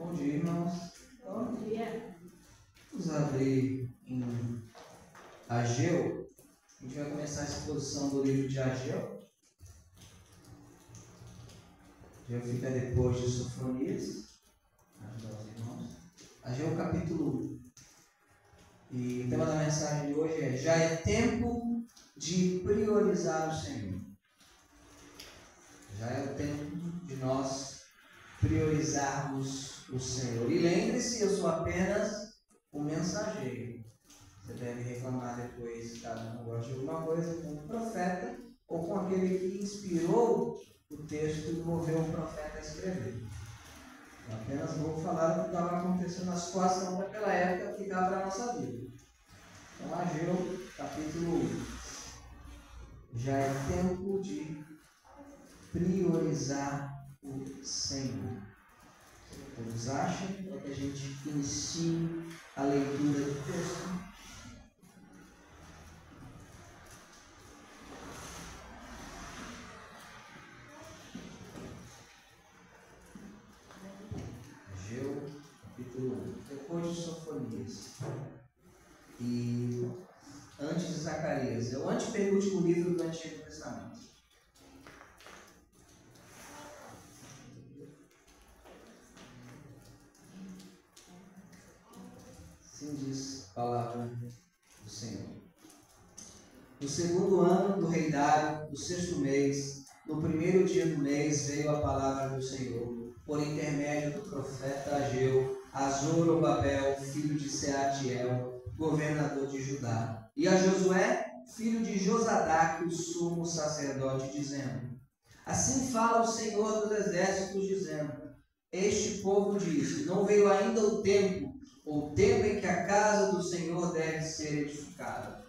Bom dia, irmãos. Bom dia. Vamos abrir em Ageu. A gente vai começar a exposição do livro de Ageu. Ageu fica depois de Sofonias. Ajudar os irmãos. Ageu capítulo 1. E o tema da mensagem de hoje é: já é tempo de priorizar o Senhor. Já é o tempo de nós priorizarmos o Senhor. E lembre-se, eu sou apenas o mensageiro. Você deve reclamar depois, caso não goste de alguma coisa, com o profeta ou com aquele que inspirou o texto e moveu o profeta a escrever. Eu apenas vou falar do que estava acontecendo na situação daquela época que dá para a nossa vida. Então, Ageu, capítulo 1. Já é tempo de priorizar o Senhor. Todos acham para que a gente inicie a leitura do texto? Ageu, capítulo 1. Depois de Sofonias e antes de Zacarias. É o antepenúltimo livro do Antigo Testamento. Assim diz a palavra do Senhor. No segundo ano do rei Dário, no sexto mês, no primeiro dia do mês, veio a palavra do Senhor, por intermédio do profeta Ageu, a Zorobabel, filho de Sealtiel, governador de Judá, e a Josué, filho de Josadaque, o sumo sacerdote, dizendo: assim fala o Senhor dos exércitos, dizendo: este povo diz, não veio ainda o tempo em que a casa do Senhor deve ser edificada.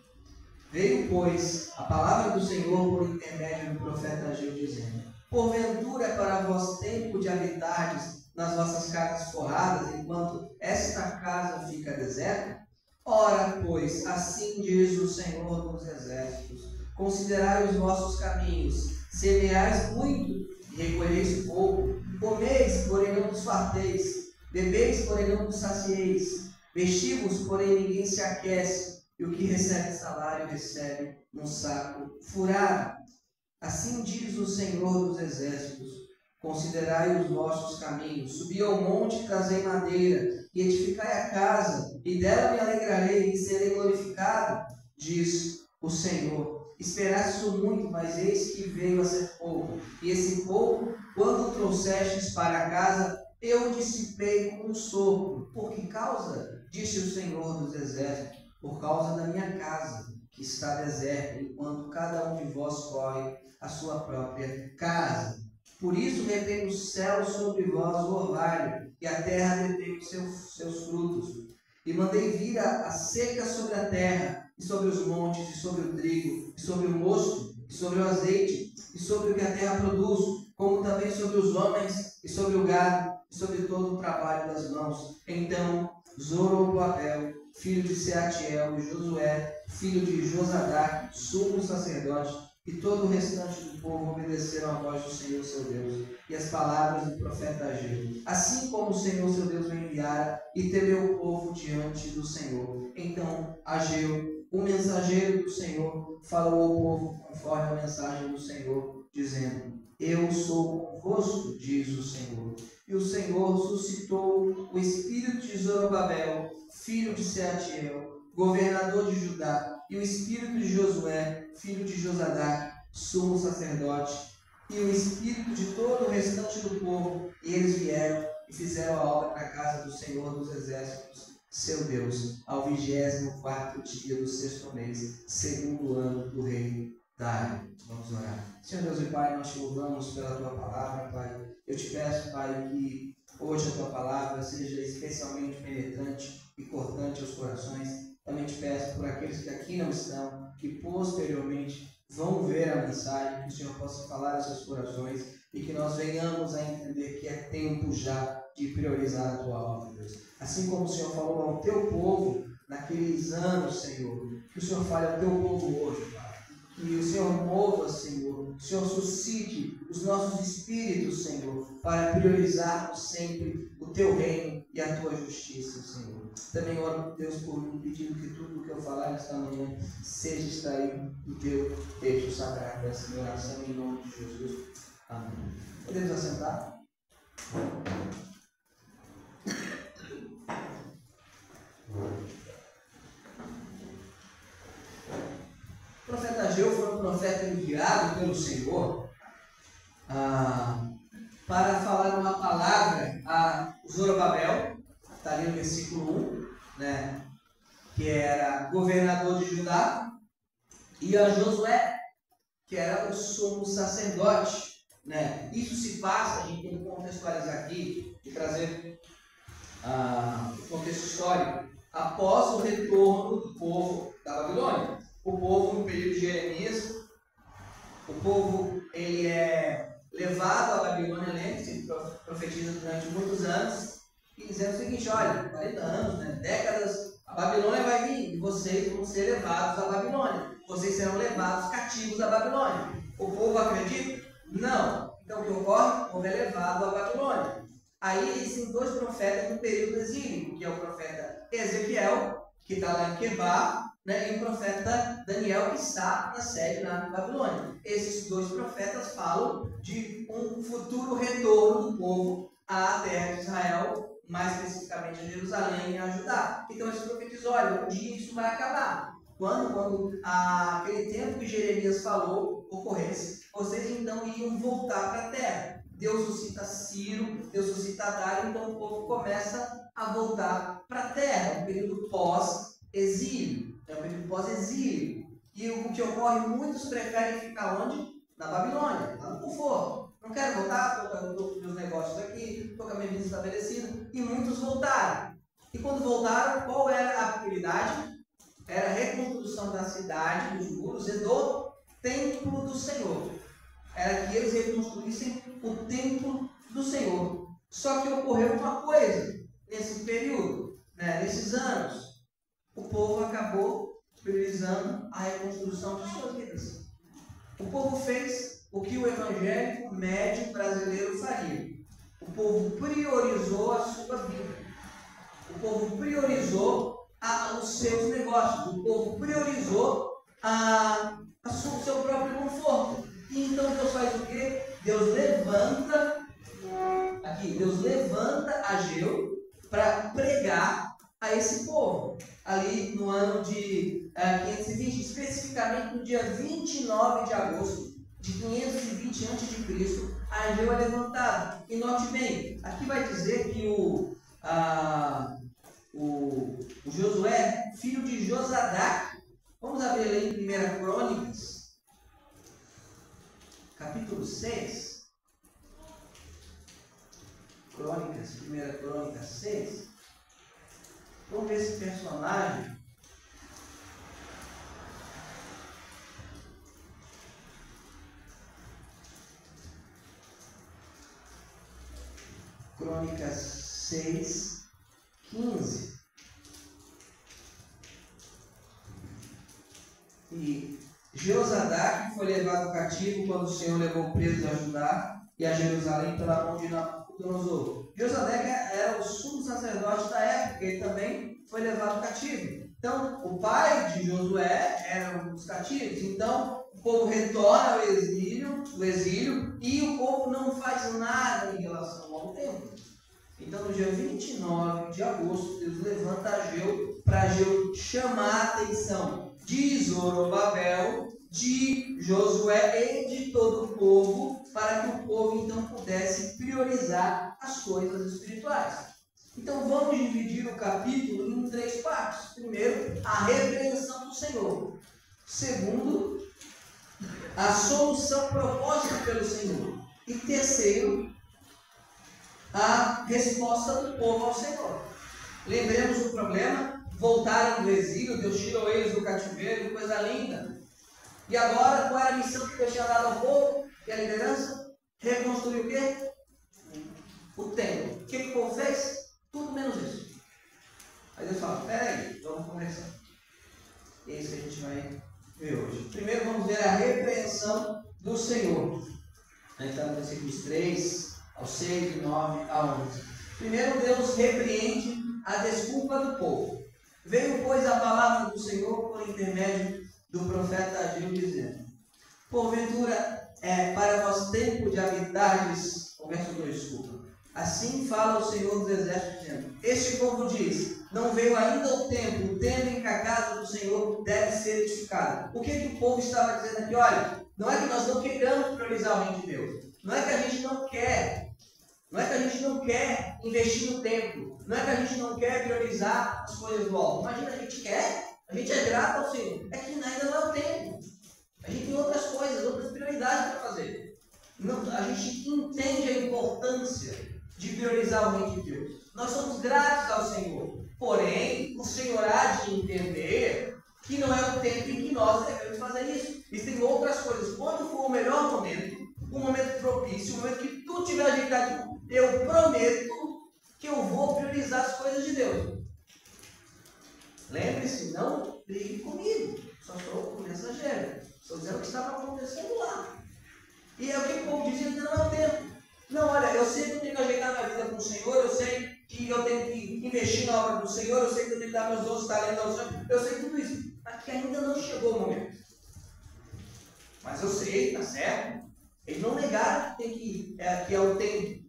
Veio, pois, a palavra do Senhor por intermédio do profeta Ageu, dizendo: porventura é para vós tempo de habitardes nas vossas casas forradas, enquanto esta casa fica deserta? Ora, pois, assim diz o Senhor dos exércitos: considerai os vossos caminhos, semeais muito e recolheis pouco, comeis, porém não vos farteis, bebeis, porém não vos sacieis, vestivos, porém ninguém se aquece, e o que recebe salário recebe num saco furado. Assim diz o Senhor dos exércitos: considerai os vossos caminhos, subi ao monte e trazei madeira, e edificai a casa, e dela me alegrarei e serei glorificado, diz o Senhor. Esperaste muito, mas eis que veio a ser pouco, e esse pouco, quando o trouxestes para casa, eu dissipei com um sopro. Por que causa? Disse o Senhor dos exércitos: por causa da minha casa, que está deserta, enquanto cada um de vós corre a sua própria casa. Por isso retém o céu sobre vós o orvalho, e a terra detém os seus frutos. E mandei vir a seca sobre a terra, e sobre os montes, e sobre o trigo, e sobre o mosto, e sobre o azeite, e sobre o que a terra produz, como também sobre os homens, e sobre o gado, e sobre todo o trabalho das mãos. Então Zorobabel, filho de Sealtiel, e Josué, filho de Josadaque, sumo sacerdote, e todo o restante do povo obedeceram à voz do Senhor seu Deus, e as palavras do profeta Ageu, assim como o Senhor seu Deus o enviara, e temeu o povo diante do Senhor. Então Ageu, o mensageiro do Senhor, falou ao povo conforme a mensagem do Senhor, dizendo: eu sou convosco, diz o Senhor. E o Senhor suscitou o espírito de Zorobabel, filho de Sealtiel, governador de Judá, e o espírito de Josué, filho de Josadaque, sumo sacerdote, e o espírito de todo o restante do povo, e eles vieram e fizeram a obra na casa do Senhor dos exércitos, seu Deus, ao 24º dia do sexto mês, segundo ano do rei Dário. Vamos orar. Senhor Deus e Pai, nós te louvamos pela tua palavra, Pai. Eu te peço, Pai, que hoje a tua palavra seja especialmente penetrante e cortante aos corações. Também te peço por aqueles que aqui não estão, que posteriormente vão ver a mensagem, que o Senhor possa falar aos seus corações e que nós venhamos a entender que é tempo já de priorizar a tua obra, Deus. Assim como o Senhor falou ao teu povo naqueles anos, Senhor, que o Senhor fale ao teu povo hoje, Pai. que o Senhor mova, Senhor, o Senhor suscite os nossos espíritos, Senhor, para priorizarmos sempre o Teu reino e a Tua justiça, Senhor. Também oro, Deus, por mim, pedindo que tudo o que eu falar nesta manhã seja extraído do Teu texto sagrado, dessa minha oração, em nome de Jesus. Amém. Podemos assentar? O profeta Ageu foi um profeta enviado pelo Senhor para falar uma palavra a Zorobabel, está ali no versículo 1, né, que era governador de Judá, e a Josué, que era o sumo sacerdote. Né? Isso se passa, a gente tem que contextualizar aqui e trazer o contexto histórico, após o retorno do povo da Babilônia. O povo, no período de Jeremias, o povo ele é levado à Babilônia, lembre-se, profetiza durante muitos anos, e dizendo o seguinte: olha, 40 anos, né, décadas, a Babilônia vai vir e vocês vão ser levados à Babilônia. Vocês serão levados cativos à Babilônia. O povo acredita? Não. Então o que ocorre? O povo é levado à Babilônia. Aí existem dois profetas no período exílico, que é o profeta Ezequiel, que está lá em Quebá, né, e o profeta Daniel, que está na sede na Babilônia. Esses dois profetas falam de um futuro retorno do povo à terra de Israel, mais especificamente a Jerusalém e a Judá. Então eles profetizam: olha, um dia isso vai acabar. Quando aquele tempo que Jeremias falou ocorresse, vocês então iam voltar para a terra. Deus suscita Ciro, Deus suscita Dário, então o povo começa a voltar para a terra, um período pós-exílio. É um período pós-exílio. E o que ocorre, muitos preferem ficar onde? Na Babilônia, lá no conforto. Não quero voltar, estou com meus negócios aqui, estou com a minha vida estabelecida. E muitos voltaram. E quando voltaram, qual era a prioridade? Era a reconstrução da cidade, dos muros e do templo do Senhor. Era que eles reconstruíssem o templo do Senhor. Só que ocorreu uma coisa nesse período, né, nesses anos. O povo acabou priorizando a reconstrução de suas vidas. O povo fez o que o evangélico médio brasileiro faria. O povo priorizou a sua vida. O povo priorizou os seus negócios. O povo priorizou o seu próprio conforto. E então Deus faz o quê? Deus levanta Ageu para pregar a esse povo. Ali no ano de 520, especificamente no dia 29 de agosto de 520 a.C., Ageu é levantado. E note bem, aqui vai dizer que o Josué, filho de Josadac, vamos abrir ali em 1 Crônicas, capítulo 6. Crônicas, 1 Crônicas 6. Vamos ver esse personagem. Crônicas 6, 15. E Jeozadak foi levado cativo quando o Senhor levou presos a Judá e a Jerusalém pela mão de Nabucodonosor. Jeozadak era o sumo sacerdote da época, ele também foi levado cativo. Então, o pai de Josué era um dos cativos. Então, o povo retorna ao exílio, e o povo não faz nada em relação ao templo. Então, no dia 29 de agosto, Deus levanta Ageu para Ageu chamar a atenção de Zorobabel, de Josué e de todo o povo, para que o povo então pudesse priorizar as coisas espirituais. Então vamos dividir o capítulo em 3 partes. Primeiro, a repreensão do Senhor. Segundo, a solução proposta pelo Senhor. E terceiro, a resposta do povo ao Senhor. Lembremos o problema: voltaram do exílio, Deus tirou eles do cativeiro, coisa linda. E agora, qual era a missão que Deus tinha dado ao povo e à liderança? Reconstruir o quê? O templo. O que o povo fez? Tudo menos isso. Aí Deus fala: peraí, vamos conversar. E é isso que a gente vai ver hoje. Primeiro vamos ver a versículos 3 ao 6, do 9 a 11. Primeiro, Deus repreende a desculpa do povo. Veio, pois, a palavra do Senhor por intermédio do profeta Ageu, dizendo: porventura para vós tempo de habitardes, o verso 2, desculpa. Assim fala o Senhor dos Exércitos, dizendo: este povo diz, não veio ainda o tempo em que a casa do Senhor deve ser edificada. O que o povo estava dizendo aqui? Olha, não é que nós não queiramos priorizar o reino de Deus, não é que a gente não quer, investir no templo, não é que a gente não quer priorizar as coisas do alto. Imagina, a gente quer, a gente é grato ao Senhor, é que ainda não é o tempo. A gente tem outras coisas, outras prioridades para fazer. Não, a gente entende a importância de priorizar o reino de Deus. Nós somos gratos ao Senhor. Porém, o Senhor há de entender que não é o tempo em que nós devemos fazer isso. Existem outras coisas. Quando for o melhor momento, o momento propício, o momento que tudo estiver ajeitado, eu prometo que eu vou priorizar as coisas de Deus. Lembre-se, não brigue comigo. Só estou com mensageiro. Estou dizendo o que estava acontecendo lá. E é o que o povo diz, ainda não é o tempo. Não, olha, eu sei que eu tenho que ajeitar minha vida com o Senhor, eu sei que eu tenho que investir na obra do Senhor, eu sei que eu tenho que dar meus dons talentos ao Senhor, eu sei tudo isso. Mas que ainda não chegou o momento. Mas eu sei, está certo. Eles não negaram que é o tempo,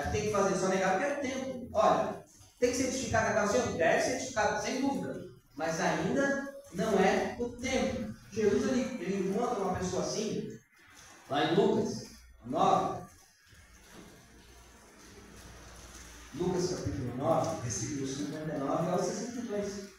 que tem que fazer, só negaram que é o tempo. Olha, tem que ser edificado na casa do Senhor? Deve ser edificado, sem dúvida. Mas ainda não é o tempo. Jesus ele encontra uma pessoa assim, lá em Lucas 9. Lucas capítulo 9, versículo 59 ao 62.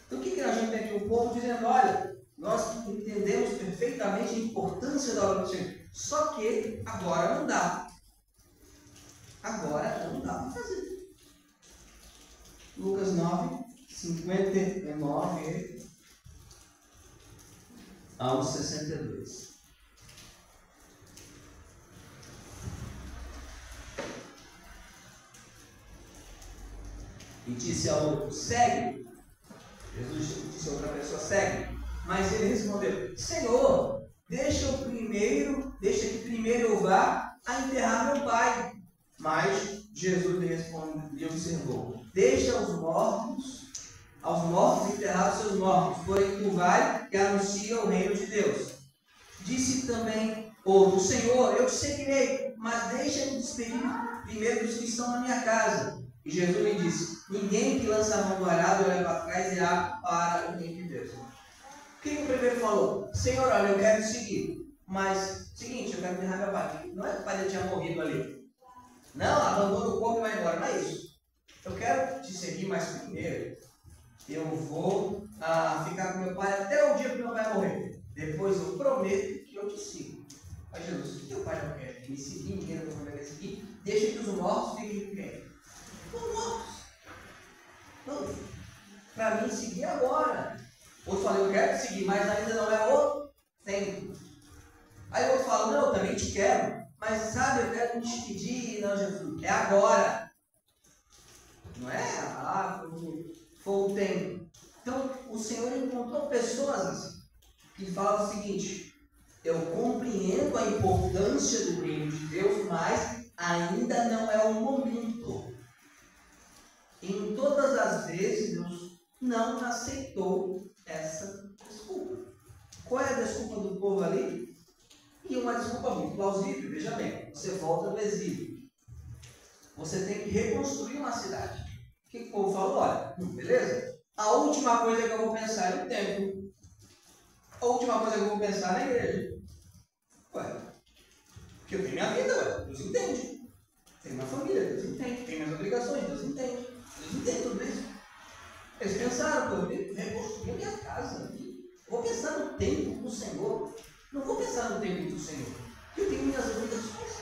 Então o que a gente tem aqui? O povo dizendo, olha, nós entendemos perfeitamente a importância da obra do Senhor. Só que agora não dá. Agora não dá para fazer. Lucas 9, 59 ao 62. E disse ao outro, segue. Jesus disse a outra pessoa, segue. Mas ele respondeu, Senhor, deixa que primeiro eu vá a enterrar meu pai. Mas Jesus lhe respondeu, lhe observou, deixa aos mortos enterrar os seus mortos, porém tu vai e anuncia o reino de Deus. Disse também outro, Senhor, eu te seguirei, mas deixa-me despedir primeiro dos que estão na minha casa. E Jesus lhe disse, ninguém que lança a mão do arado e olha para trás irá para o reino de Deus. O que o primeiro falou? Senhor, olha, eu quero te seguir, mas, seguinte, eu quero enterrar meu pai. Não é que o pai dele tinha morrido ali. Não, abandona o corpo e vai embora, não é isso. Eu quero te seguir, mas primeiro eu vou ficar com meu pai até o dia que meu pai morrer. Depois eu prometo que eu te sigo. Mas Jesus, o que teu pai não quer? Me seguir, ninguém não vai me seguir. Deixa que os mortos fiquem com quem? Os mortos. Não, para mim seguir agora. Outro fala, eu quero te seguir, mas ainda não é o tempo. Aí o outro fala, não, eu também te quero, mas sabe, eu quero me despedir. Não, Jesus, é agora. Não é? Quando for o tempo. Então, o Senhor encontrou pessoas assim, que falam o seguinte, eu compreendo a importância do reino de Deus, mas ainda não é o momento. Em todas as vezes, Deus não aceitou essa desculpa. Qual é a desculpa do povo ali? E uma desculpa muito plausível, veja bem, você volta do exílio. Você tem que reconstruir uma cidade. O que o povo falou? Olha, beleza? A última coisa que eu vou pensar é no templo. A última coisa que eu vou pensar é na igreja. Ué, porque eu tenho minha vida, ué, Deus entende. Tenho minha família, Deus entende. Tenho minhas obrigações, Deus entende. Deus entende tudo isso. Eles pensaram, eu vou reconstruir a minha casa. Eu vou pensar no templo do Senhor. Não vou pensar no templo do Senhor. Porque eu tenho minhas obrigações.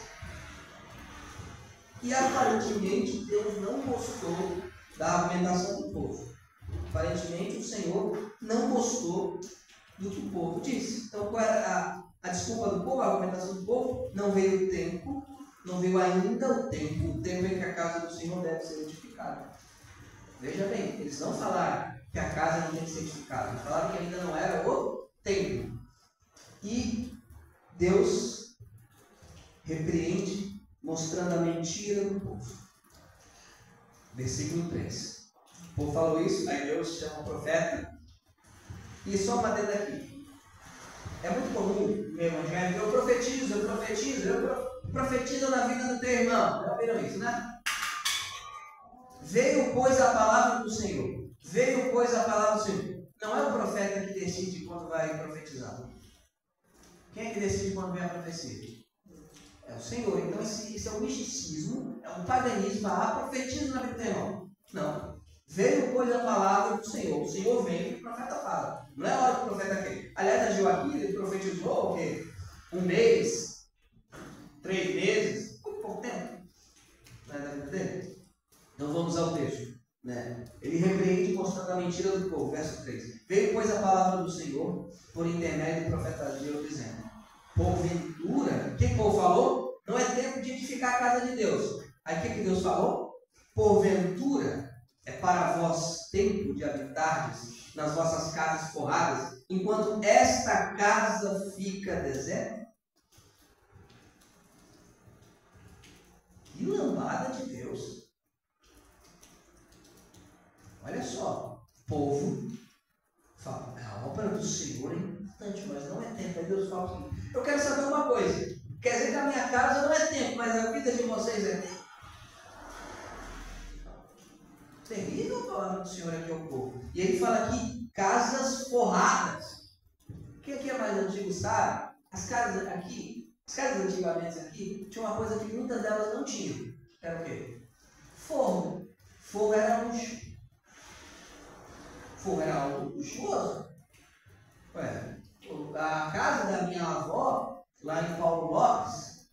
E aparentemente Deus não gostou da argumentação do povo. Aparentemente o Senhor não gostou do que o povo disse. Então qual era a desculpa do povo, a argumentação do povo? Não veio o tempo, não veio ainda o tempo em que a casa do Senhor deve ser edificada. Veja bem, eles não falaram que a casa não tem que ser edificada, eles falaram que ainda não era o tempo. Deus repreende mostrando a mentira do povo. Versículo 3. O povo falou isso, aí Deus chama o profeta. E só uma dentro aqui. É muito comum no evangelho, eu profetizo na vida do teu irmão. Já viram isso, né? Veio, pois, a palavra do Senhor. Veio, pois, a palavra do Senhor. Não é o profeta que decide quando vai profetizar. Quem é que decide quando vem a profecia? É o Senhor. Então, isso é um misticismo, é um paganismo. Profetiza na vida do teu irmão. Não. Veio, pois, a palavra do Senhor. O Senhor vem e o profeta fala. Não é a hora que o profeta quer. Aliás, agiu aqui, ele profetizou o quê? 1 mês, 3 meses, muito pouco tempo. Não é da vida dele? Então vamos ao texto. Né? Ele repreende mostrando a mentira do povo. Verso 3. Veio, pois, a palavra do Senhor por intermédio do profeta Ageu, dizendo: porventura, o que o povo falou? Não é tempo de edificar a casa de Deus. Aí o que Deus falou? Porventura é para vós tempo de habitardes nas vossas casas forradas, enquanto esta casa fica deserta? Que lambada de Deus! Olha só, o povo fala, a obra do Senhor é importante, mas não é tempo. Aí Deus fala assim, eu quero saber uma coisa, quer dizer que a minha casa não é tempo, mas a vida de vocês é tempo? Terrível a palavra do Senhor aqui ao povo. E ele fala aqui, casas forradas. O que aqui é mais antigo, sabe? As casas antigamente aqui, tinha uma coisa que muitas delas não tinham. Era o quê? Forno. Fogo era luxo. Fogo era algo luxuoso. Ué, a casa da minha avó, lá em Paulo Lopes,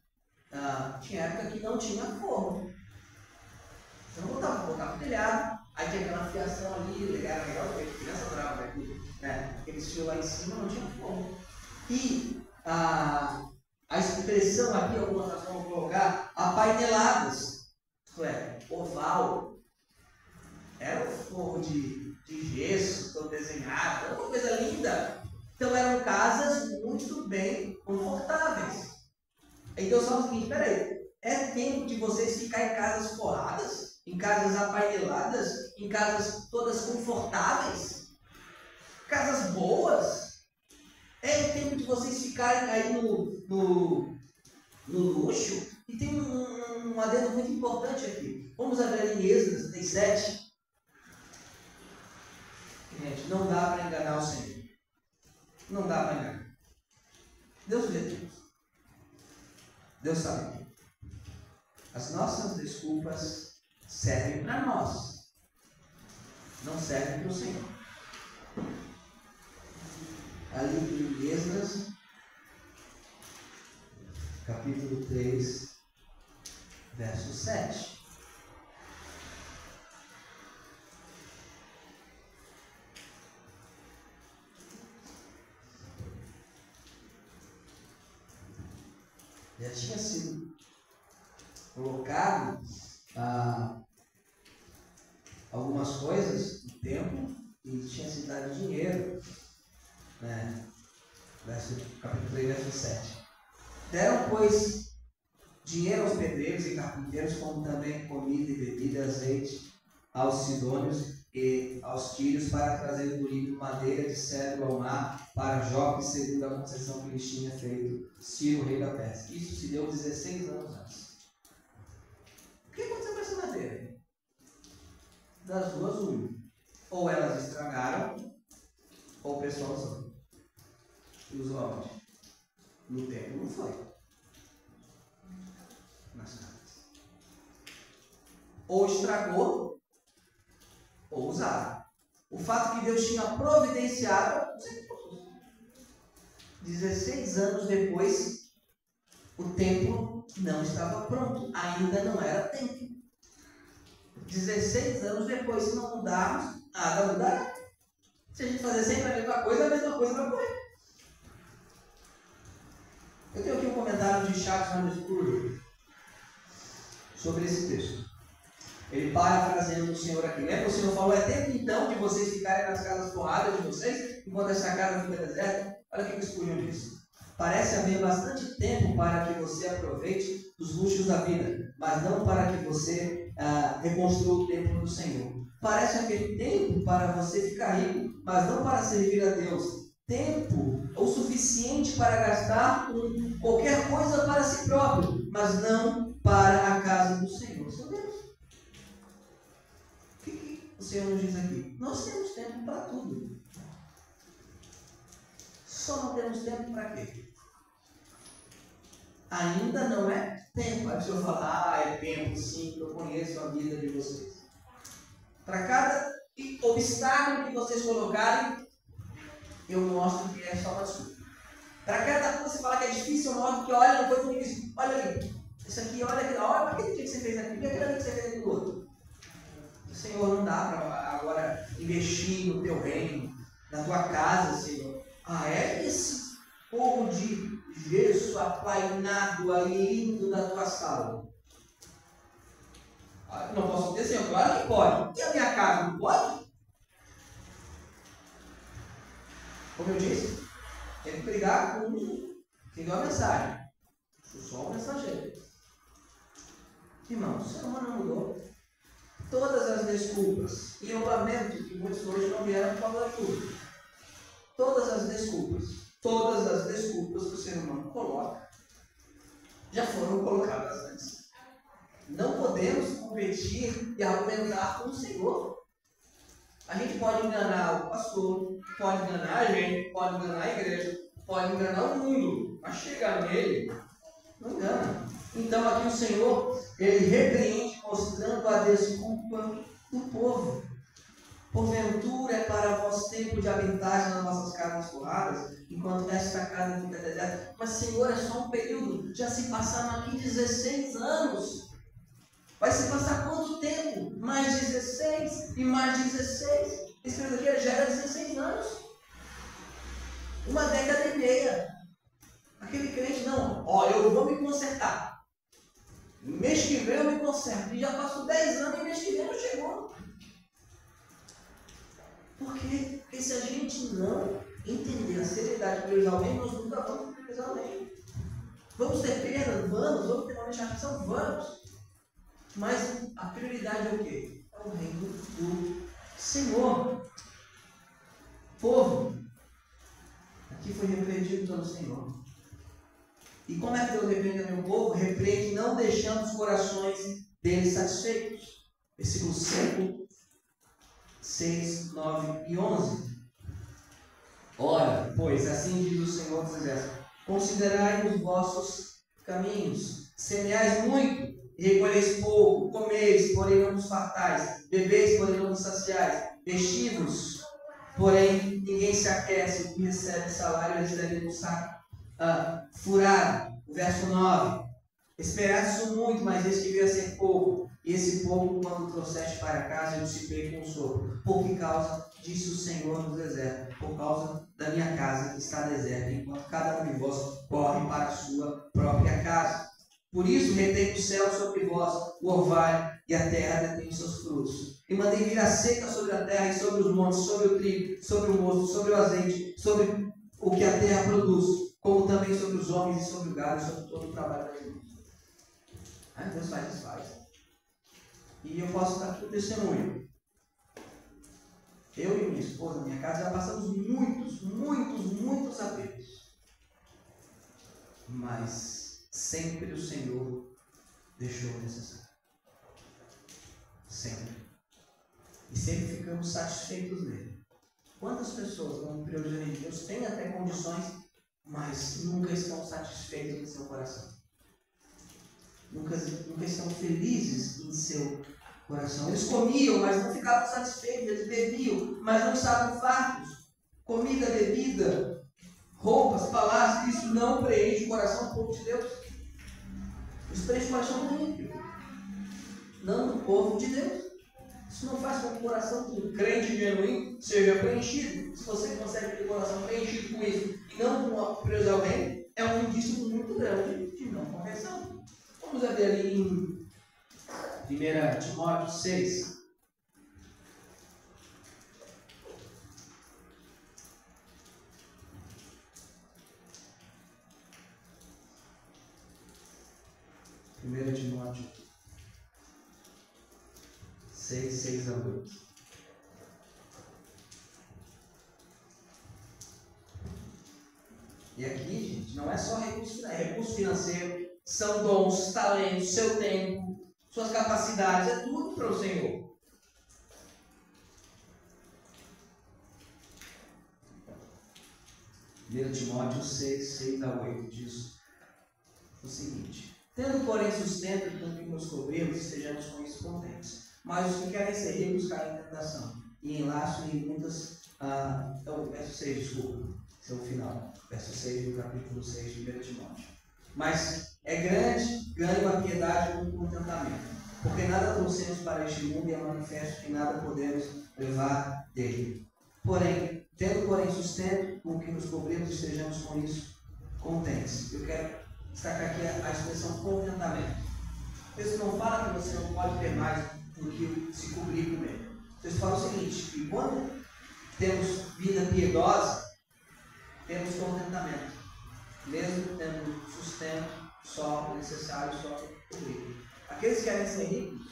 tinha época que não tinha forno. Você não botava o telhado, aí tinha aquela fiação ali, era legal, porque criança brava aqui, né? Aqueles fios lá em cima não tinha forno. E a expressão aqui, algumas nós vamos colocar, apaineladas, isto é, oval. Era um forro de gesso, todo desenhado, era uma coisa linda. Então eram casas muito bem confortáveis. Aí Deus fala o seguinte, peraí, é tempo de vocês ficarem em casas forradas? Em casas apaineladas? Em casas todas confortáveis? Casas boas? É o tempo de vocês ficarem aí no luxo? E tem um adendo muito importante aqui. Vamos ver em Êxodo 37. Gente, não dá para enganar o Senhor. Não dá para enganar. Deus vê tudo. Deus sabe. As nossas desculpas servem para nós. Não servem para o Senhor. Ali em Esdras, capítulo 3, verso 7. Já tinha sido colocado algumas coisas no templo e tinha se dado dinheiro, né? Capítulo 3, verso 7. Deram, pois, dinheiro aos pedreiros e carpinteiros, como também comida e bebida, azeite aos sidônios e aos tírios, para trazer do Líbano madeira de cedro ao mar, para Jope, segundo a concessão que lhes tinha feito Ciro, rei da Pérsia. Isso se deu 16 anos antes. O que aconteceu com essa madeira? Das duas, uma. Ou elas estragaram, ou o pessoal usou. E usou aonde? No templo não foi. Nas casas. Ou estragou, ou usaram. O fato que Deus tinha providenciado, 16 anos depois, o templo não estava pronto. Ainda não era templo. 16 anos depois, se não mudarmos, nada mudará. Se a gente fazer sempre a mesma coisa vai morrer. Eu tenho aqui um comentário de Charles Spurgeon sobre esse texto. Ele parafraseando o Senhor aqui. Lembra? O Senhor falou, é tempo então de vocês ficarem nas casas forradas de vocês, enquanto essa casa fica deserta? Olha o que o Spurgeon diz. Parece haver bastante tempo para que você aproveite os luxos da vida, mas não para que você reconstrua o templo do Senhor. Parece haver tempo para você ficar rico, mas não para servir a Deus. Tempo o suficiente para gastar com qualquer coisa para si próprio, mas não para a casa do Senhor. Seu Deus. O que o Senhor nos diz aqui? Nós temos tempo para tudo. Só não temos tempo para quê? Ainda não é tempo. Aí o Senhor fala, é tempo sim, eu conheço a vida de vocês. Para cada obstáculo que vocês colocarem, eu mostro que é só uma desculpa. Para cada coisa que você fala que é difícil, eu mostro que olha, não foi tão difícil. Olha ali, isso aqui, olha aqui, olha aquele dia que você fez aqui, olha aquele dia que você fez aqui no outro. O Senhor, não dá para agora investir no teu reino, na tua casa, Senhor. É esse povo de gesso aplainado aí, lindo da tua sala. Não posso ter, Senhor? Claro que pode. E a minha casa não pode? Como eu disse, tem que brigar com quem deu a mensagem. Sou só um mensageiro. Irmão, o ser humano não mudou. Todas as desculpas, e eu lamento que muitos hoje não vieram para falar tudo. Todas as desculpas que o ser humano coloca, já foram colocadas antes. Não podemos competir e argumentar com o Senhor. A gente pode enganar o pastor, pode enganar a gente, pode enganar a igreja, pode enganar o mundo, mas chegar nele, não engana. Então aqui o Senhor, ele repreende mostrando a desculpa do povo. Porventura é para vós tempo de habitar nas nossas casas forradas, enquanto esta casa fica deserta. Mas Senhor, é só um período, já se passaram aqui 16 anos. Vai se passar quanto tempo? Mais 16 e mais 16. Esse período aqui já era 16 anos. Uma década e meia. Aquele crente, não, eu vou me consertar. Mês que vem eu me conserto. E já passou 10 anos e mês que vem não chegou. Por quê? Porque se a gente não entender a seriedade de priorizar alguém, nós nunca vamos priorizar alguém. Vamos ter perda? Vamos ter uma deixação? Vamos. Mas a prioridade é o quê? É o reino do Senhor. Povo, aqui foi repreendido pelo Senhor. E como é que Deus repreende o meu povo? Repreende não deixando os corações deles satisfeitos. Versículo 5, 6, 9 e 11. Ora, pois, assim diz o Senhor dos Exércitos: considerai os vossos caminhos, semeais muito, e recolheis pouco, comeis, porém não vos fartais, bebeis, porém não vos saciais, vestivos, porém ninguém se aquece, o que recebe salário recebe um saco furado. O verso 9: esperastes muito, mas esse que veio a ser pouco, e esse pouco, quando trouxeste para casa, eu dissipei com o sopro. Por que causa, disse o Senhor dos Exércitos, por causa da minha casa que está deserta, enquanto cada um de vós corre para a sua própria casa. Por isso retei o céu sobre vós, o orvalho, e a terra detém os seus frutos. E mandei vir a seca sobre a terra, e sobre os montes, sobre o trigo, sobre o mosto, sobre o azeite, sobre o que a terra produz, como também sobre os homens e sobre o gado, e sobre todo o trabalho das mãos. Deus faz. E eu posso dar aqui o testemunho. Eu e minha esposa, minha casa, já passamos muitos apertos. Mas sempre o Senhor deixou o necessário. Sempre. E sempre ficamos satisfeitos nele. Quantas pessoas não priorizam em Deus, têm até condições, mas nunca estão satisfeitas em seu coração? Nunca estão felizes em seu coração. Eles comiam, mas não ficavam satisfeitos. Eles bebiam, mas não estavam fartos. Comida, bebida, roupas, palácios, isso não preenche o coração do povo de Deus. Isso preenche o coração do ímpio, não do povo de Deus. Isso não faz com que o coração do crente genuíno seja preenchido. Se você consegue ter o coração preenchido com isso e não com priorizar alguém, é um indício muito grande de não conversão. Vamos ver ali em 1 Timóteo 6. 1 Timóteo 6, 6 a 8. E aqui, gente, não é só recurso financeiro, são dons, talentos, seu tempo, suas capacidades, é tudo para o Senhor. Timóteo 6, 6 a 8 diz o seguinte: tendo, porém, sustento com que nos cobrimos, estejamos com isso contentes. Mas os que querem ser ricos caem em tentação e em laço e em muitas. Então, verso 6, desculpa, esse é o final. Verso 6 do capítulo 6 de 1 Timóteo. Mas é grande ganho a piedade com contentamento, porque nada trouxemos para este mundo e é manifesto que nada podemos levar dele. Porém, tendo, porém, sustento com que nos cobrimos, estejamos com isso contentes. Eu quero destacar aqui a expressão contentamento. Isso não fala que você não pode ter mais do que se cobrir com ele. Isso fala o seguinte, que quando temos vida piedosa, temos contentamento, mesmo tendo sustento só o necessário, só o cobrir. Aqueles que querem ser ricos,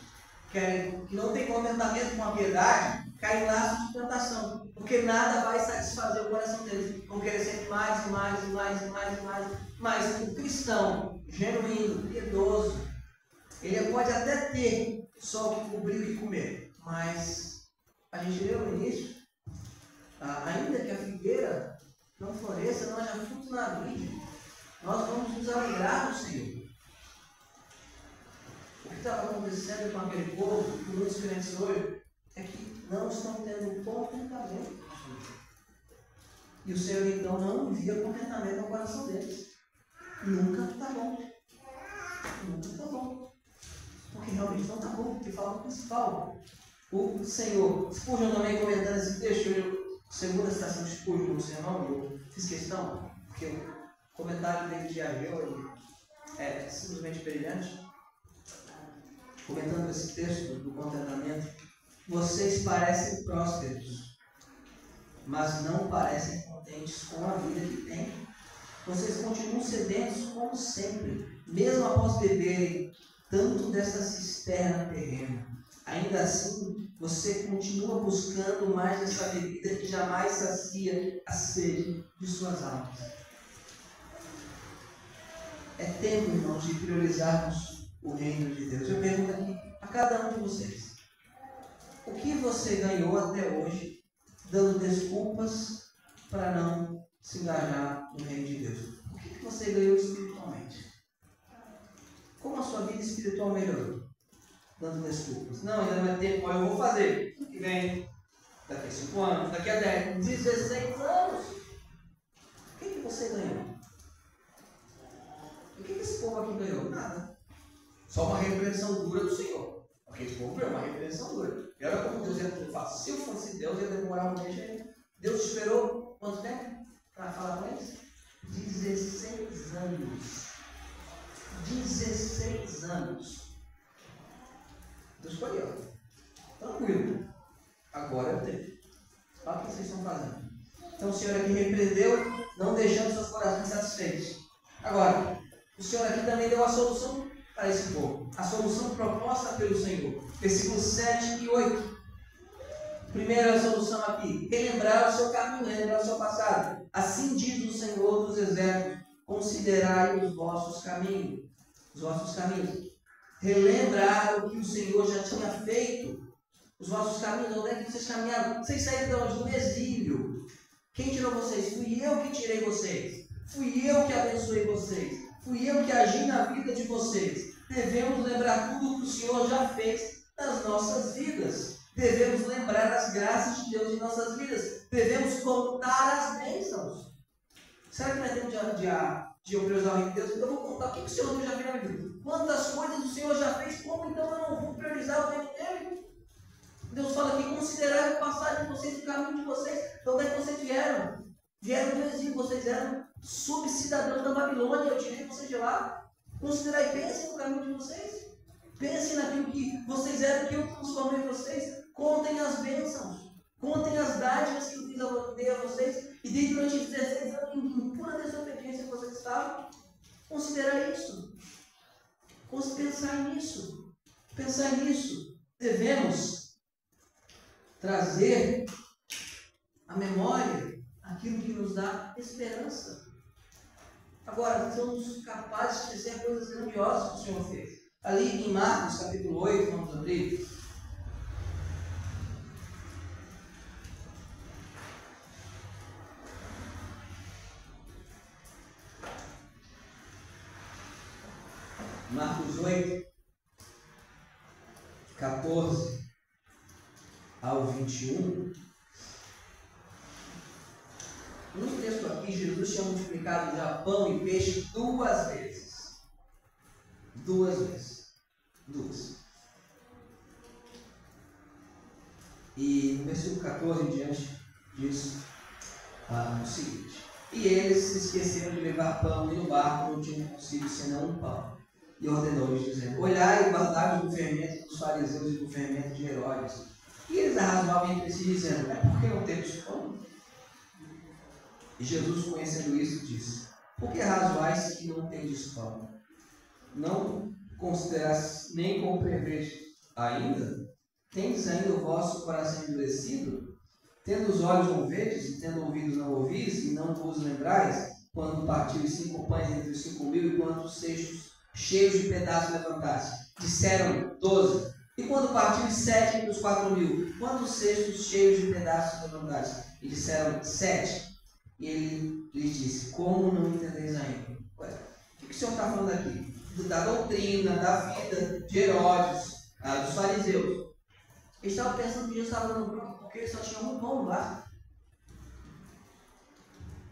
que não têm contentamento com a piedade, caem em laço de tentação, porque nada vai satisfazer o coração deles. Vão querer sempre mais e mais e mais e mais e mais. Mas o cristão, genuíno, piedoso, ele pode até ter só o que cobrir e o que comer, mas a gente leu no início, ainda que a figueira não floresça, não haja fruto na vide, nós vamos nos alegrar no Senhor. O que estava acontecendo com aquele povo, com muitos crentes hoje, é que não estão tendo contentamento com o Senhor. E o Senhor então não envia contentamento ao coração deles. Nunca está bom. Nunca está bom. Porque realmente não está bom, porque fala o principal. O Senhor, Spurgeon também comentando esse texto, segunda citação de Spurgeon no sermão, eu fiz questão, porque o comentário dele de Ageu é simplesmente brilhante. Comentando esse texto do contentamento, vocês parecem prósperos, mas não parecem contentes com a vida que têm. Vocês continuam sedentos como sempre, mesmo após beberem tanto dessa cisterna terrena. Ainda assim, você continua buscando mais dessa bebida que jamais sacia a sede de suas almas. É tempo, irmãos, de priorizarmos o reino de Deus. Eu pergunto aqui a cada um de vocês: o que você ganhou até hoje dando desculpas para não se engajar no reino de Deus? O que você ganhou espiritualmente? Como a sua vida espiritual melhorou? Dando desculpas. Não, ainda não é tempo, mas eu vou fazer. O que vem? Daqui a 5 anos, daqui a 10, 16 anos. O que você ganhou? O que esse povo aqui ganhou? Nada. Só uma repreensão dura do Senhor. Porque esse povo ganhou uma repreensão dura. E olha como Deus é fácil. Se eu fosse Deus, ia demorar um mês ainda. Deus esperou quanto tempo para falar com eles? 16 anos. 16 anos. Deus foi, ó. Tranquilo. Agora é o tempo. Olha o que vocês estão fazendo. Então o Senhor aqui repreendeu, não deixando seus corações satisfeitos. Agora, o Senhor aqui também deu a solução para esse povo. A solução proposta pelo Senhor. Versículos 7 e 8. Primeira solução aqui: relembrar o seu caminho, relembrar o seu passado. Assim diz o Senhor dos Exércitos: considerai os vossos caminhos. Os vossos caminhos. Relembrar o que o Senhor já tinha feito. Os vossos caminhos, onde é que vocês caminharam? Vocês saíram de onde? Do exílio. Quem tirou vocês? Fui eu que tirei vocês. Fui eu que abençoei vocês. Fui eu que agi na vida de vocês. Devemos lembrar tudo o que o Senhor já fez nas nossas vidas. Devemos lembrar as graças de Deus em nossas vidas. Devemos contar as bênçãos. Será que não é tempo de eu priorizar o reino de Deus? Eu vou contar o que o Senhor já fez na minha vida. Quantas coisas o Senhor já fez, como então eu não vou priorizar o reino dele? Deus fala aqui: considerar o passado de vocês, o caminho de vocês. De onde é que vocês vieram? Vieram do exílio, vocês eram subcidadãos da Babilônia, eu tirei vocês de lá. Considerai, pensem no caminho de vocês. Pensem naquilo que vocês eram, que eu transformei vocês. Contem as bênçãos. Contem as dádivas que eu dei a vocês. E desde durante 16 anos, em pura desobediência que vocês estavam. Considerai isso. Vamos pensar nisso. Pensar nisso. Devemos trazer à memória aquilo que nos dá esperança. Agora, somos capazes de dizer coisas grandiosas que o Senhor fez. Ali em Marcos, capítulo 8, vamos abrir. Marcos 8, 14 ao 21. No texto aqui, Jesus tinha multiplicado já pão e peixe 2 vezes. 2 vezes. 2. E no versículo 14 em diante diz o seguinte: e eles se esqueceram de levar pão, e no barco não tinham consigo senão um pão. E ordenou-lhes, dizendo: olhai e guardai do fermento dos fariseus e do fermento de Herodes. E eles arrazoavam entre si, dizendo: por que não temos pão? E Jesus, conhecendo isso, disse: por que razoais que não tendes pão? Não considerais nem compreendeis ainda? Tendes ainda o vosso coração endurecido? Tendo os olhos não vedes, e tendo ouvidos não ouvis, e não vos lembrais, quando partiu os 5 pães entre os 5.000, e quantos cestos cheios de pedaços levantaste? Disseram 12. E quando partiu os 7 entre os 4.000, quantos cestos cheios de pedaços levantaste? E disseram 7. E ele lhes disse: como não entendeis ainda? Ué, o que o Senhor está falando aqui? Da doutrina, da vida de Herodes, dos fariseus. Eles estavam pensando que Jesus estava dando pão porque eles só tinham um pão lá.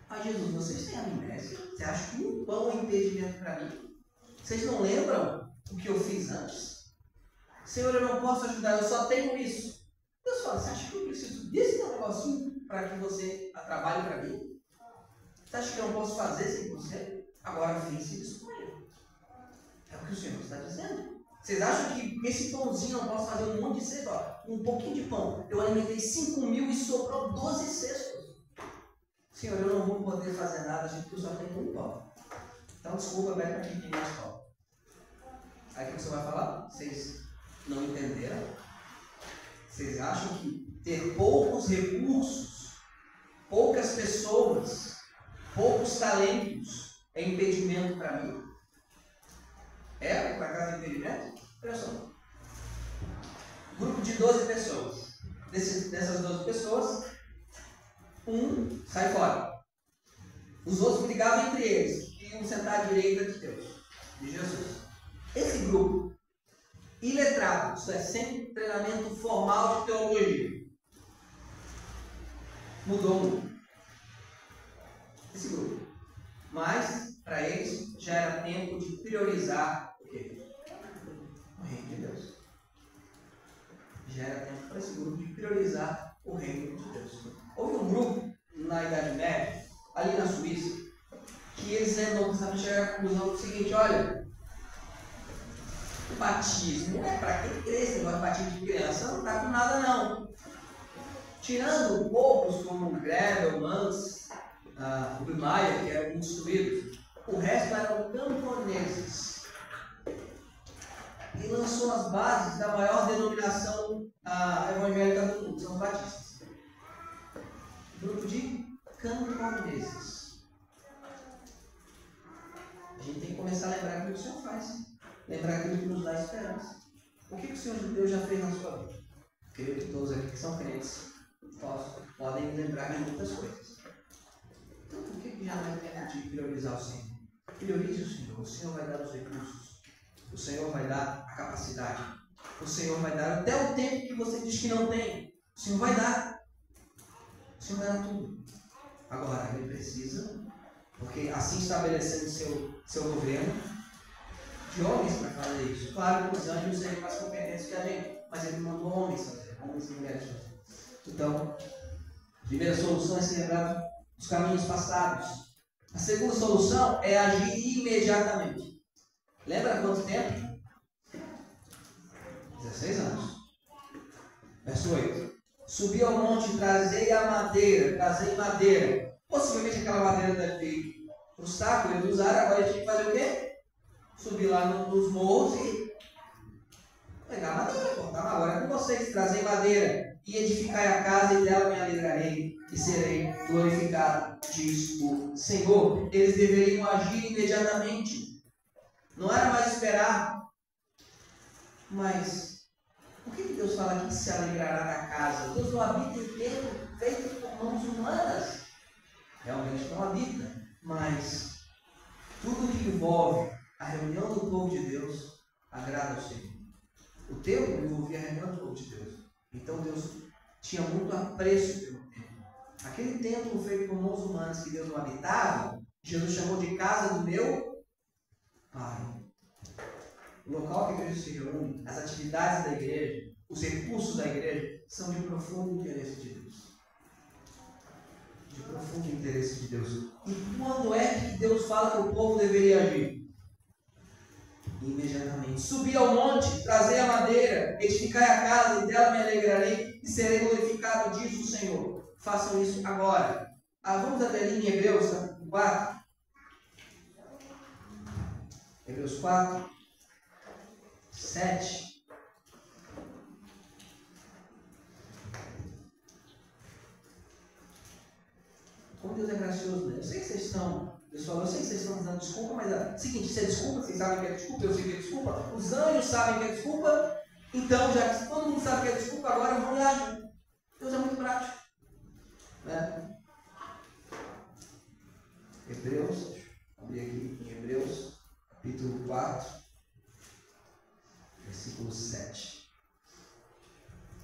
Mas Jesus, vocês têm amnésia? Você acha que um pão é impedimento para mim? Vocês não lembram o que eu fiz antes? Senhor, eu não posso ajudar, eu só tenho isso. Deus fala: você acha que eu preciso desse negocinho para que você trabalhe para mim? Você acha que eu não posso fazer sem você? Agora vem e se disponha. É o que o Senhor está dizendo. Vocês acham que esse pãozinho eu não posso fazer um monte de cesto? Um pouquinho de pão. Eu alimentei 5.000 e sobrou 12 cestos. Senhor, eu não vou poder fazer nada, gente, porque eu só tenho um pão. Então, desculpa, vai para quem tem mais pão. Aí o que você vai falar? Vocês não entenderam? Vocês acham que ter poucos recursos, poucas pessoas, poucos talentos é impedimento para mim? É? Por acaso é impedimento? Olha só. Grupo de 12 pessoas. Dessas 12 pessoas, um sai fora. Os outros brigavam entre eles, que iam sentar à direita de Deus, de Jesus. Esse grupo, iletrado, isso é, sem treinamento formal de teologia, mudou o mundo. Esse grupo. Mas, para eles, já era tempo de priorizar o quê? O reino de Deus. Já era tempo para esse grupo de priorizar o reino de Deus. Houve um grupo, na Idade Média, ali na Suíça, que eles não chegaram à conclusão do seguinte: olha, o batismo é para quem crê, esse negócio de batismo de criança não está com nada não. Tirando poucos como Grevel, Mans, Rubem Maia, que eram instruídos, o resto eram camponeses. E lançou as bases da maior denominação evangélica do mundo, são os batistas. Grupo de camponeses. A gente tem que começar a lembrar aquilo que o Senhor faz. Lembrar aquilo que nos dá esperança. O que o Senhor de Deus já fez na sua vida? Creio que todos aqui que são crentes podem lembrar de muitas coisas. Então, por que já não é tempo de priorizar o Senhor? Priorize o Senhor. O Senhor vai dar os recursos. O Senhor vai dar a capacidade. O Senhor vai dar até o tempo que você diz que não tem. O Senhor vai dar. O Senhor vai dar tudo. Agora, Ele precisa, porque assim estabelecendo seu governo, de homens para fazer isso. Claro que os anjos seriam mais competentes que a gente, mas Ele mandou homens fazer, homens e mulheres fazer. Então, a primeira solução é se lembrar dos caminhos passados. A segunda solução é agir imediatamente. Lembra quanto tempo? 16 anos. Verso 8. Subi ao monte, trazei madeira. Possivelmente aquela madeira deve ter para o saco, eles usaram, agora a gente tem que fazer o quê? subir lá nos morros e pegar madeira, cortar. Agora é com vocês, trazem madeira e edificai a casa e dela me alegrarei e serei glorificado, diz o Senhor. Eles deveriam agir imediatamente. Não era mais esperar. Mas por que Deus fala que se alegrará na casa? Deus não habita em templo feito por mãos humanas. Realmente não habita. Mas tudo que envolve a reunião do povo de Deus agrada ao Senhor. O templo envolvia a reunião do povo de Deus. Então Deus tinha muito apreço pelo templo. Aquele templo feito por mãos humanas que Deus não habitava, Jesus chamou de casa do meu Pai. O local que a igreja se reúne, as atividades da igreja, os recursos da igreja, são de profundo interesse de Deus. De profundo interesse de Deus. E quando é que Deus fala que o povo deveria agir? Imediatamente. Subi ao monte, trazei a madeira, edificai a casa e dela me alegrarei e serei glorificado, diz o Senhor. Façam isso agora. Vamos até ali em Hebreus 4. Hebreus 4. 7. Como Deus é gracioso, né? Eu sei que vocês estão, pessoal, eu sei que vocês estão dando desculpa, mas é o seguinte, se é desculpa, vocês sabem que é desculpa, eu sei que é desculpa, os anjos sabem que é desculpa, então já que todo mundo sabe que é desculpa, agora vamos lá. Deus é muito prático. Né? Hebreus, deixa eu abrir aqui em Hebreus, capítulo 4. Versículo 7.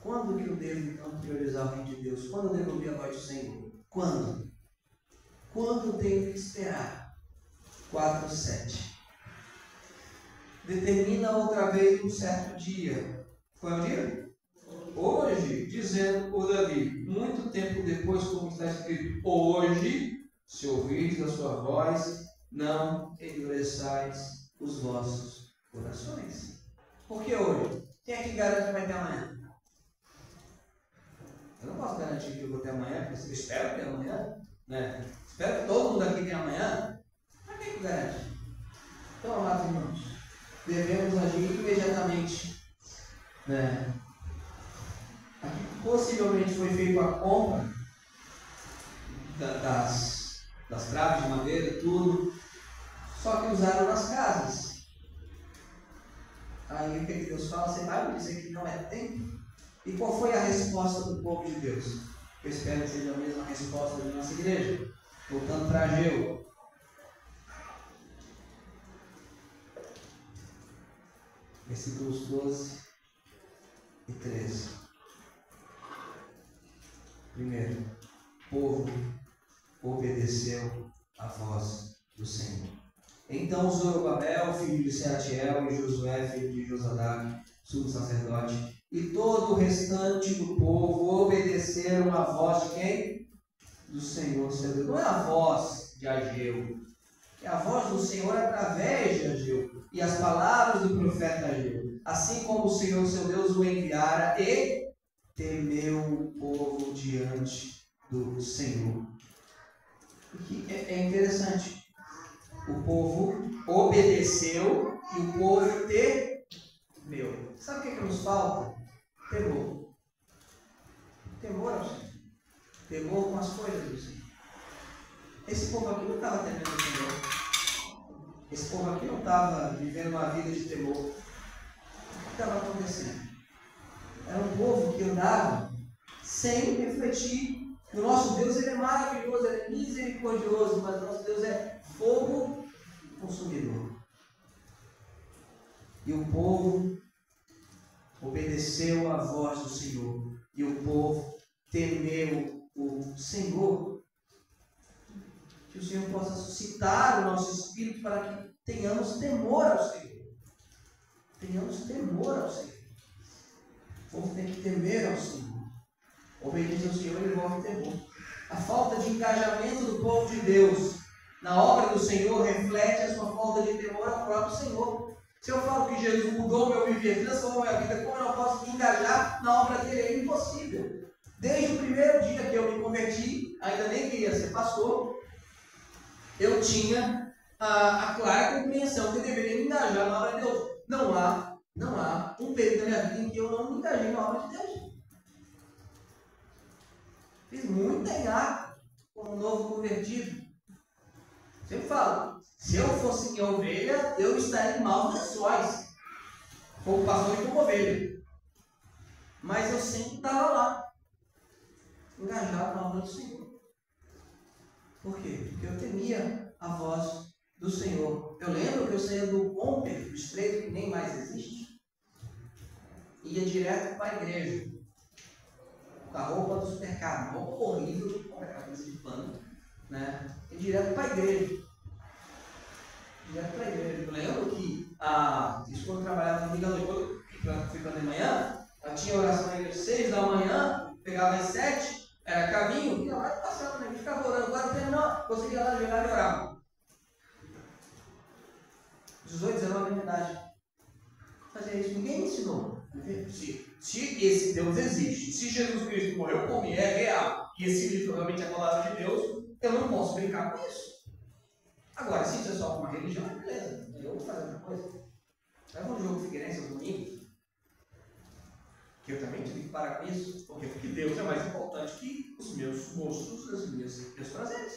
Quando que eu devo então priorizar o reino de Deus? Quando eu devo ouvir a voz do Senhor? Quando? Quando eu tenho que esperar? 4, 7. Determina outra vez um certo dia. Qual é o dia? Hoje, dizendo por Davi, muito tempo depois, como está escrito, hoje, se ouvirdes a sua voz, não endureçais os vossos corações. Por que hoje? Quem é que garante que vai ter amanhã? Eu não posso garantir que eu vou ter amanhã, porque eu espero ter amanhã, né? Espero que todo mundo aqui tenha amanhã. Mas quem é que garante? Então, amados irmãos, devemos agir imediatamente. Né? Aqui possivelmente foi feita a compra das traves de madeira e tudo, só que usaram nas casas. Aí o que Deus fala? Você vai me dizer que não é tempo? E qual foi a resposta do povo de Deus? Eu espero que seja a mesma resposta da nossa igreja. Voltando para Ageu. Versículos 12 e 13. Primeiro, o povo obedeceu à voz do Senhor. Então Zorobabel, filho de Sealtiel, e Josué, filho de Josadac, sumo sacerdote, e todo o restante do povo obedeceram à voz de quem? Do Senhor, seu Deus. Não é a voz de Ageu, é a voz do Senhor através de Ageu, e as palavras do profeta Ageu, assim como o Senhor, seu Deus, o enviara, e temeu o povo diante do Senhor. É interessante. O povo obedeceu e o povo temeu. Sabe o que nos falta? Temor. Temor ao Senhor. Temor com as coisas do Senhor. Esse povo aqui não estava temendo o Senhor. Esse povo aqui não estava vivendo uma vida de temor. O que estava acontecendo? Era um povo que andava sem refletir. O nosso Deus, ele é maravilhoso, ele é misericordioso, mas o nosso Deus é fogo consumidor. E o povo obedeceu à voz do Senhor. E o povo temeu o Senhor. Que o Senhor possa suscitar o nosso espírito para que tenhamos temor ao Senhor. Tenhamos temor ao Senhor. O povo tem que temer ao Senhor. Obediência ao Senhor envolve temor. A falta de engajamento do povo de Deus na obra do Senhor reflete a sua falta de temor ao próprio Senhor. Se eu falo que Jesus mudou meu viver, transformou minha vida, como eu não posso me engajar na obra dele? É impossível. Desde o primeiro dia que eu me converti, ainda nem queria ser pastor, eu tinha a clara compreensão que eu deveria me engajar na obra de Deus. Não há um período da minha vida em que eu não me engajei na obra de Deus. Fiz muito engajo como novo convertido. Sempre falo, se eu fosse minha ovelha, eu estaria em maus lençóis. Como pastor e como ovelha. Mas eu sempre estava lá, engajado na obra do Senhor. Por quê? Porque eu temia a voz do Senhor. Eu lembro que eu saía do Comper, do estreito que nem mais existe, ia direto para a igreja, com a roupa do supermercado, uma roupa horrível, com a cabeça de pano, né? E direto para a igreja. Direto para a igreja. Eu lembro que isso quando eu trabalhava no Liga Noite, quando fui para de manhã, eu tinha oração às 6 da manhã, pegava às 7, era caminho, ia lá e passava na igreja, ficava orando. Agora terminou, conseguia lá jogar e orava. 18, 19 anos de idade. Fazia isso, ninguém me ensinou. Se esse Deus existe, se Jesus Cristo morreu por mim, é real, e esse livro realmente é a palavra de Deus, eu não posso brincar com isso. Agora, se isso é só uma religião, beleza, eu vou fazer outra coisa. Leva um jogo Figueirense aos domingos, que eu também tive que parar com isso. Por quê? Porque Deus é mais importante que os meus gostos, os meus prazeres.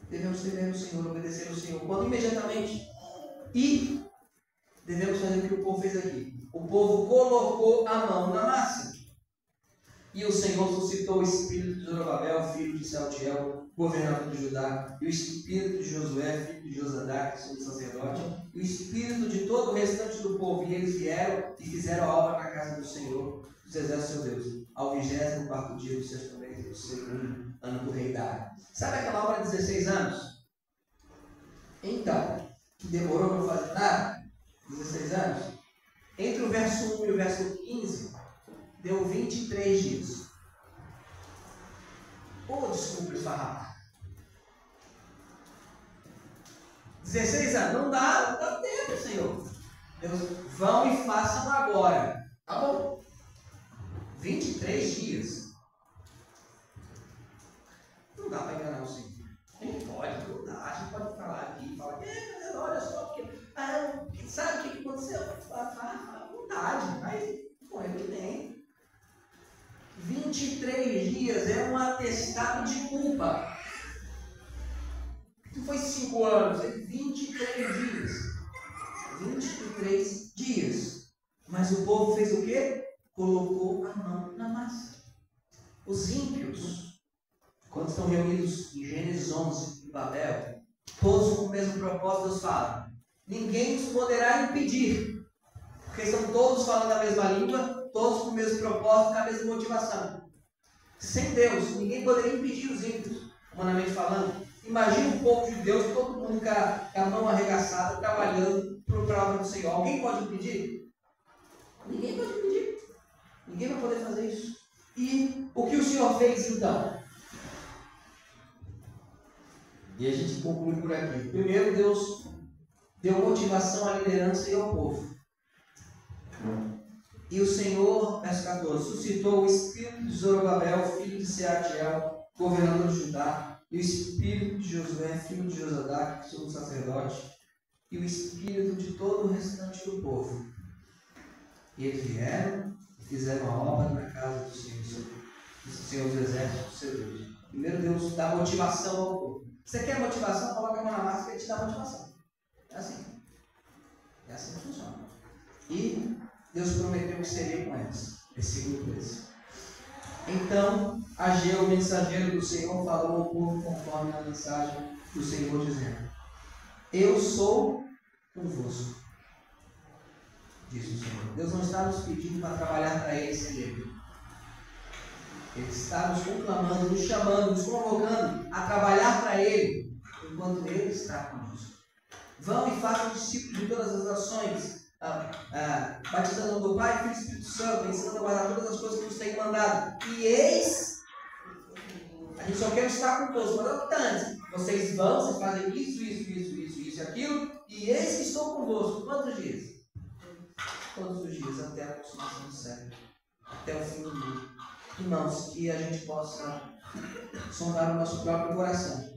Devemos temer o Senhor, obedecer ao Senhor, quando imediatamente. E devemos fazer o que o povo fez aqui. O povo colocou a mão na massa. E o Senhor suscitou o espírito de Zorobabel, filho de Saltiel, governador de Judá, e o espírito de Josué, filho de Josadac, sumo sacerdote, e o espírito de todo o restante do povo. E eles vieram e fizeram a obra na casa do Senhor, dos exércitos seu Deus, ao 24º dia do sexto mês do segundo ano do rei Dário. Sabe aquela obra de 16 anos? Então, que demorou para fazer nada? 16 anos? Entre o verso 1 e o verso 15, deu 23 dias. Desculpa esfarrapar. 16 anos, não dá tempo, Senhor. Deus, vão e façam agora. Tá bom. 23 dias. Não dá para enganar o Senhor. Não dá. A gente pode falar aqui, falar que olha só, porque sabe o que aconteceu? A vontade, mas com ele que tem. 23 dias é um atestado de culpa. Não foi 5 anos, é 23 dias. 23 dias. Mas o povo fez o quê? Colocou a mão na massa. Os ímpios, quando estão reunidos em Gênesis 11, em Babel, todos com o mesmo propósito, Deus fala: ninguém os poderá impedir, porque estão todos falando a mesma língua, todos com o mesmo propósito, com a mesma motivação. Sem Deus, ninguém poderia impedir os ímpios, humanamente falando. Imagina o povo de Deus, todo mundo com a mão arregaçada, trabalhando para a obra do Senhor. Alguém pode impedir? Ninguém pode impedir. Ninguém vai poder fazer isso. E o que o Senhor fez então? E a gente conclui por aqui. Primeiro, Deus deu motivação à liderança e ao povo. E o Senhor, verso 14, suscitou o espírito de Zorobabel, filho de Sealtiel, governador de Judá, e o espírito de Josué, filho de Josadac, sumo sacerdote, e o espírito de todo o restante do povo. E eles vieram e fizeram a obra na casa do Senhor dos exércitos, do seu Deus. Primeiro, Deus dá motivação ao povo. Você quer motivação? Coloca a mão na massa que ele te dá motivação. É assim. É assim que funciona. E Deus prometeu que seria com eles. Versículo 13. Então, Ageu, o mensageiro do Senhor, falou ao povo conforme a mensagem do Senhor, dizendo: eu sou convosco, diz o Senhor. Deus não está nos pedindo para trabalhar para Ele sem Ele. Ele está nos conclamando, nos chamando, nos convocando a trabalhar para Ele, enquanto Ele está conosco. Vão e façam discípulos de todas as nações, batizando do Pai, Filho e Espírito Santo, ensinando a guardar todas as coisas que nos tem mandado. E eis, a gente só quer estar convosco, mas antes, vocês vão, vocês fazem isso e aquilo, e eis que estou convosco. Quantos dias? Todos os dias, até a consumação do século, até o fim do mundo. Irmãos, que a gente possa sondar o nosso próprio coração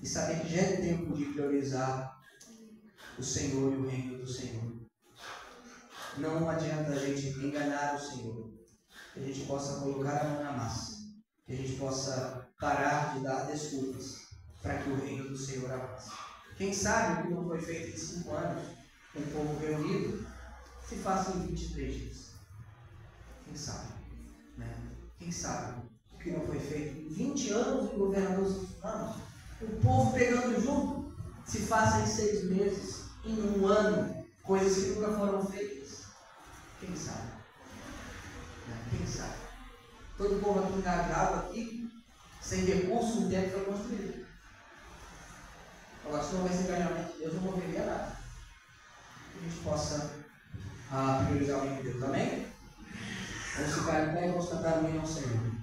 e saber que já é tempo de priorizar o Senhor e o reino do Senhor. Não adianta a gente enganar o Senhor. Que a gente possa colocar a mão na massa. Que a gente possa parar de dar desculpas para que o reino do Senhor avance. Quem sabe o que não foi feito em 5 anos, com o povo reunido, se faça em 23 dias. Quem sabe? Né? Quem sabe o que não foi feito em 20 anos de governador Sussurramos, o povo pegando junto, se faça em 6 meses, em 1 ano, coisas que nunca foram feitas. Quem sabe? Né? Quem sabe? Todo o povo aqui engajado aqui, sem recursos, um tempo foi construído. Agora, se não houvesse engajamento de Deus, não moveria nada. Que a gente possa priorizar o reino de Deus. Amém? Vamos ficar em pé e vamos cantar o hino ao Senhor.